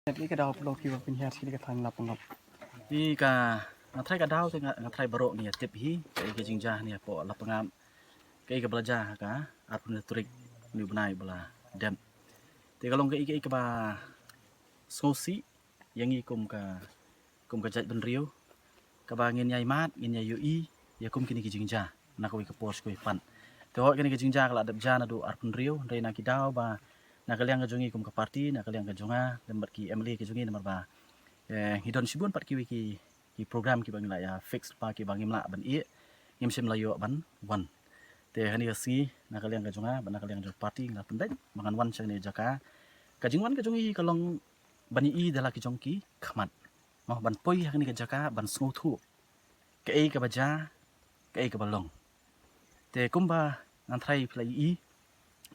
Ini ke dalam blog kita punya sini ke tang lapang ngap. Di ka ngatrai ka daw ngatrai barok ni tip hi ke jingjah ni po lapangam ke belajar ka atun trik ni benai bela dem. Ti kalong ke ba sosi yang kum ka jat ben riu ka ba ngin yai mat ngin yai ui ya kum kini ke jingjah na ko ke pos ko pan. Te ho kini ke jingjah kala adap jana do arpun riu rei na ki daw ba na kaliang ka jungi kum ka parti na kaliang ka junga lembat ki emily ke jungi nomor ba hidon sibun pat ki program ki bang la ya fix pa ki bang imla ban i ngim sim la yo ban wan te hani si na kaliang ka junga ban na kaliang jo party na pendai mangan wan chang ni jaka ka jingwan ka jungi kalong ban i dala ki jongki khmat mo ban poi hani ka jaka ban snu thu ke ei ka baja ke ei ka balong te kumba nan thai plai i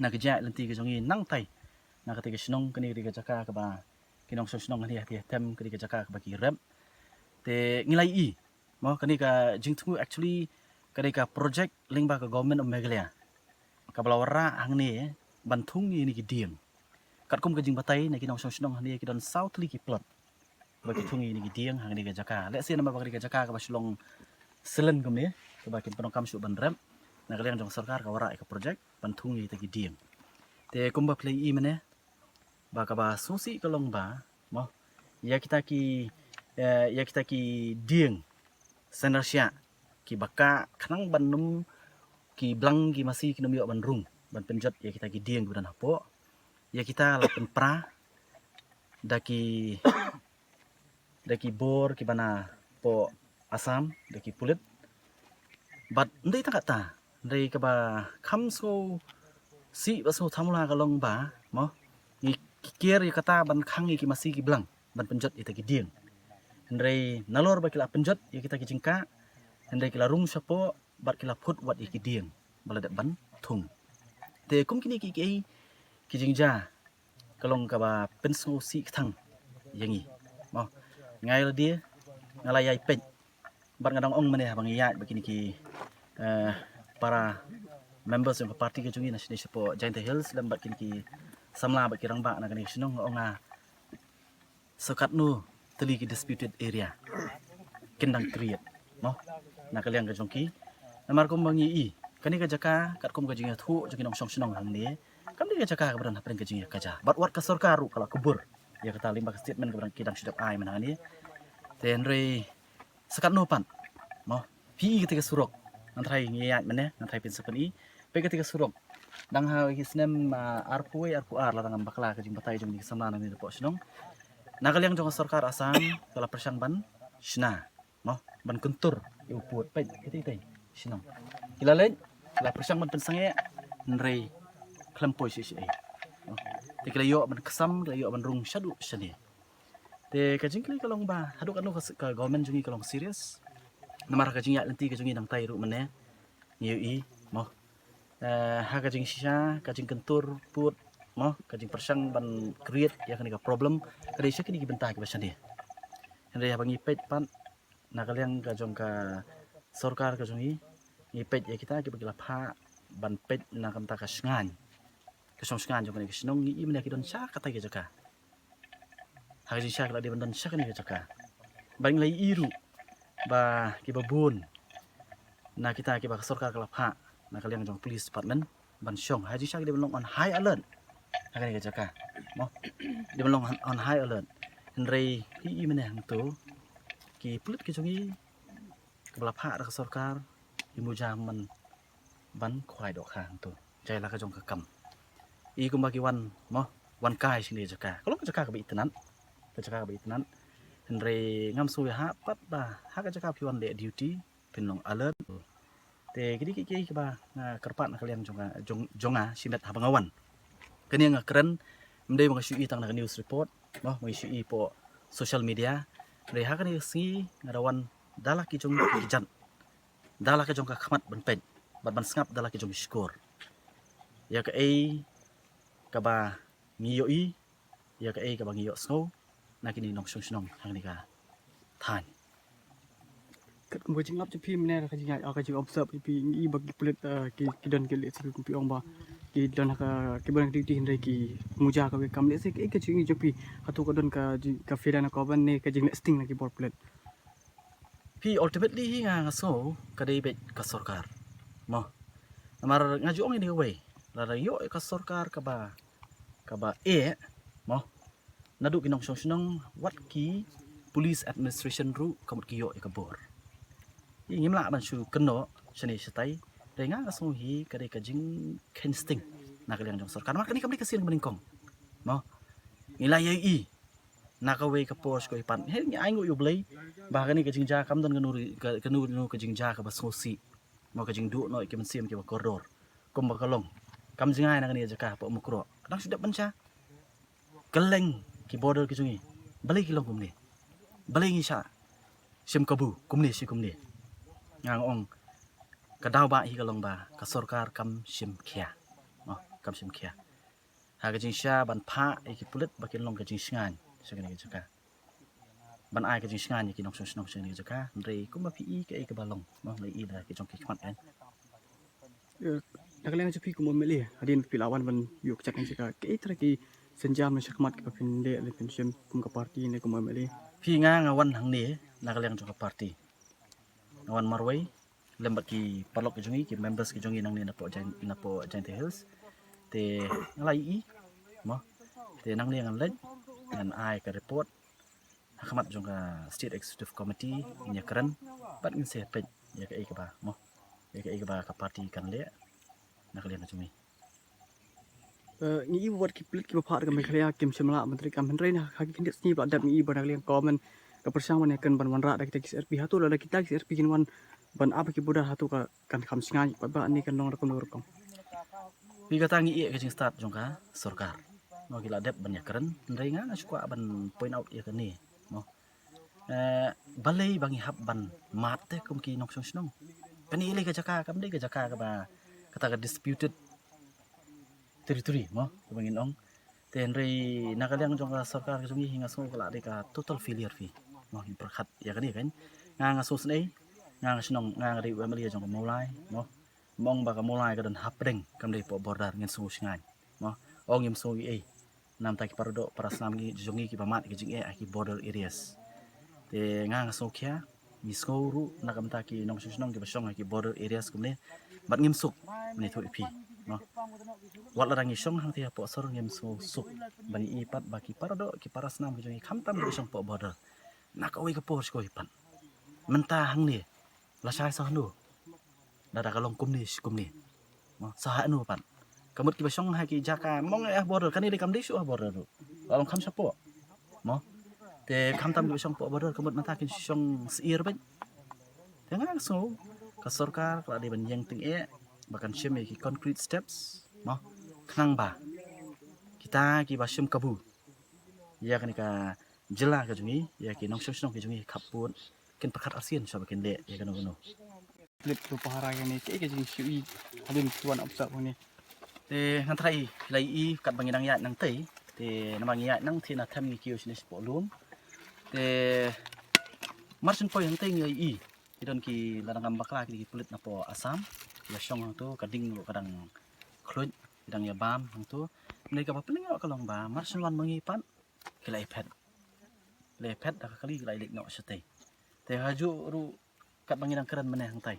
na ka ja lenti ka jungi nang tai na ka te ka snong ka ni ka jaka ka ba kinong snong ni ha tem ka ni ka jaka ka ba ki rem te ngilai i mo kani ka jingtu actually kani ka project lingba ka government of Meghalaya ka balawara hangni banthung ni ki dieng kat kum ka jing batai na kinong snong ni ki don southly ki plot ba ki thungi ni ki dieng hangni ka jaka le se nama ba ka jaka ka ba slong selen kum ni ka ba kin penong kam su ban rem na ka leng jong sarkar ka wara ka project banthung ni ta ki dieng te kum ba play i mane ba ka ba susi ka long ba mo ya kita ki dieng senarsia ki baka kanang banum ki blang ki masih ki nomio ban rung ban penjat ya kita ki dieng budan hapo ya kita lapen pra daki bor ki bana po asam daki pulit bat ndai ta kata ndai ka ba kham so si ba so thamula ka long ba mo ni kier ya kata ban khangi ki masih ki blang ban penjat ita ki dieng Hendrai nalor ba kila penjat ya kita ki jingka hendrai kila rung sapo bat kila put wat iki dieng bala ban thung te kum kini ki jingja kalong ka ba penso si thang yangi mo ngai la dia ngalai ai pet bat ngadang ong mane bang ya ba kini ki para members yang parti ke jungi national support Giant Hills dan bat kini ki samla ba kirang ba na kani sinong onga sekat nu teli ki disputed area kendang create no na kaliang ka jongki namar kum bangi i kani ka jaka kat kum ka jinga thu joki nong song sinong hang ni kam ni ka jaka ka bran hapren ka jinga kaja bat wat ka sarkaru kala kubur ya kata limba statement ka bran kidang sidap ai mana ni ten re sekat no pan no pi ketika surok antrai ngiyat mane antrai pin sekani pe ketika surok dang ha hisnem arpu la tangan bakla ka jing batai jong ni samana ni po sinong Nakaliang jong sarkar asam kala persang ban sina no ban kuntur iu puat pe kiti sinong kilalen la persang ban pensange nrei klempoi si no te kila yo ban kesam kila yo ban rung shadu shani te kajing kili kalong ba haduk anu ka government jungi kalong serious namar kajing ya lenti kajing dang tai ru mane niu i mo ha kajing sisa kajing kentur put mo kajing persang ban create ya kan problem kali sya kini bentah ke basani henry bangi pet pan nakaliang ka jong ka sarkar ka jongi ipet ya kita ki bagila pha ban pet na kam ta ka sngan ka song sngan jong ni snong ni imna ki don sya kata ke jaka ha ji sya kala di ban don sya kan ke jaka bang lai iru ba ki babun na kita ki ba sarkar kala pha nakaliang jong police department ban syong ha ji sya ki ban on high alert akan ke jaka mo di belong on high alert henry hi mene hang tu ki pulit ki jongi kebala pha ra sarkar imu jaman ban khwai do khang tu jai la ka jong ka kam i kum bagi wan mo wan kai sini jaka kalau ka jaka ka bi tenan ka jaka ka bi tenan henry ngam su ha pat ba ha ka jaka pi wan le duty pinong alert te kidi ki ba kerpat na kalian jonga simet habangawan kani nga keren mdai mga shui tang na news report no mga shui po social media dai ha kani si ngarawan dala ki jong kijan dala ka jong ka khamat ban pen ban ngap dala ki jong score ya ka ai ka ba ngiyo i ya ka ai ka ba ngiyo snow na kini nong song hang ni ka than kat kumbu jing lap jepi mene ka jing ka jing observe jepi i bagi pelit ki don ki le si kumpi ong ba ki don ka ki ban di hindai ki muja ka kam le si ka jing jepi hatu ka don ka fira na ka ban ne ka jing sting na ki bor pelit pi ultimately hi nga so kadai bet ka sarkar mo amar ngaju ong ini we la yo ka sarkar ka ba mo nadu kinong song wat ki police administration ru kamut ki yo ka bor ngim la ban shu keno shani shatai re nga so hi kadai ka jing ken sting na ka jong sarkar ma kani kam ka sin baning kong mo ngilai i nakawe ka pos ko ipan he ngi aingo yo blay ba kani ka jingja kam don kanu ka jingja ka ba sosi mo ka jingdu no ke mensiam ke ba koridor kom ba kalong kam jingai na kani jaka pa mukro kadang sudah banca keleng ki border ki jungi balai ki long kumni balai ngi sha sim kabu kumni si kumni ngang ong kadaw ba hi kalong ba ka sarkar kam sim khia mo kam sim khia ha ka jingsha ban pha ki pulit ba kin long ka jing sngan segini jaka ban ai ka jing sngan ni ki nong song segini jaka re kuma pi ke ka balong mo le i da ki jong ki khmat kan nak leng jepi kumbu mele hadin pilawan ban yuk cak jika ke tra ki senjam na sakmat ka pin le pin sim kum ka parti ne kumbu mele pi nga ngawan hang ni nak leng jong ka party ngawan marway lembat ki palok ki jongi ki members ki jongi nang ni na po Giant Hills te ngalai i mo te nang ni ngan lej ngan ai ka report khmat jong ka state executive committee nya kran bat ngin se pej ya ka ba mo ya ka ba ka party kan le nak leng jongi ngi buat ki pelit ki bapak ka mekhlia kim semla menteri kam hendrai na hagi kindik sni ba dap ngi ban leng komen ka persang man kan ban wan ra da kita ki RP hatu la kita ki RP kin wan ban apa ki buda hatu ka kan kham singa ba ni kan nong rakon rokong pi kata ngi ka jing start jong ka sarkar mo gila dep ban ya kran ndai nga sukwa ban point out ya ka ni mo balai bangi hab ban mate kum ki nok song snong kani ile ka jaka kam dei ka jaka ka ba kata ka disputed territory mo bangin ong ten rei nakaliang jong ka sarkar ka jungi hinga so kala de ka total failure fi mo hi perkhat ya kani kan nga so snei nga snong nga ri wa mali jong ka molai mo mong ba ka molai ka dan hapdeng kam dei po border ngin so sngai mo ong im so i nam ta ki parodo para snam gi jongi ki pamat ki jing ki border areas te nga so kya ni so ru nakam ta ki nong snong ki basong ki border areas kumne bat ngim suk ni thu ipi no wat larang isong hang tia po sor ngem so suk bani ipat baki parado ki paras nam ki jongi khamtam ki isong po border nak oi ka por ko ipan menta hang ni la sai sa nu dada kalong kumni mo sa nu pan kamut ki basong ha ki jaka mong border kani de kam di su border ru kalong kham sa po mo te khamtam ki isong po border kamut menta ki song sir ban tenga so ka sarkar kala de ban yang ting bahkan sheme ki concrete steps mo khnang ba kita ki basim kabu ya kan ka jela ka jungi ya ki nong song ki jungi khapun ken pakhat asian sa ken le ya kan no pelit tu pahara ni ke jing sui hadin tuan observe ni te han thai lai i kat bangin ya nang tei te namang ya nang thina tham ni kiu sinis po lum te marsin po yang tei ngai i idon ki ladang bakla ki pelit na po asam ya song tu kading lo kadang khluj kadang ya bam tu nei ka papeling ka long ba marsin wan mangi pan kila ipet lepet dak kali kila ilik no sete te haju ru kat bangin keren meneh hang tai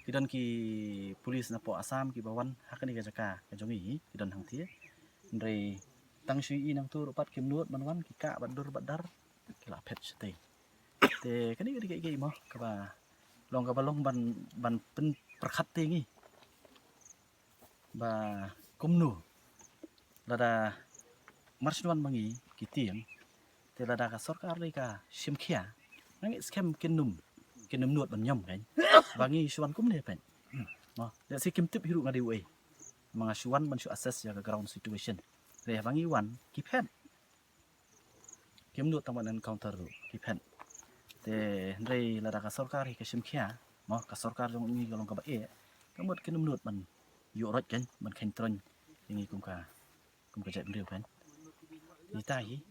kidon ki polis na po asam ki bawan hakani ka jaka ka jongi kidon hang tie ndrei tang sui i nang tu rupat kim nuot manwan ki ka badur badar kila pet sete te kani ki mo ka ba long ka balong ban pen perkhat te ngi ba kumnu lada marswan mangi ki tiang te lada ka sarkar le ka simkhia nang scam kinum nuot ban nyom kan bangi suan kum ne pen mo da si kim tip hiru ngadi we mga suan ban su assess ya ka ground situation le bangi wan ki pen kim nuot taman encounter ru ki pen te ndrei lada ka sarkar ka simkhia mo ka sarkar jong ni galong ka ba kamot kinum nuot ban yu rot kan ban khen tron ini kum ka jat ndeu pen ni tai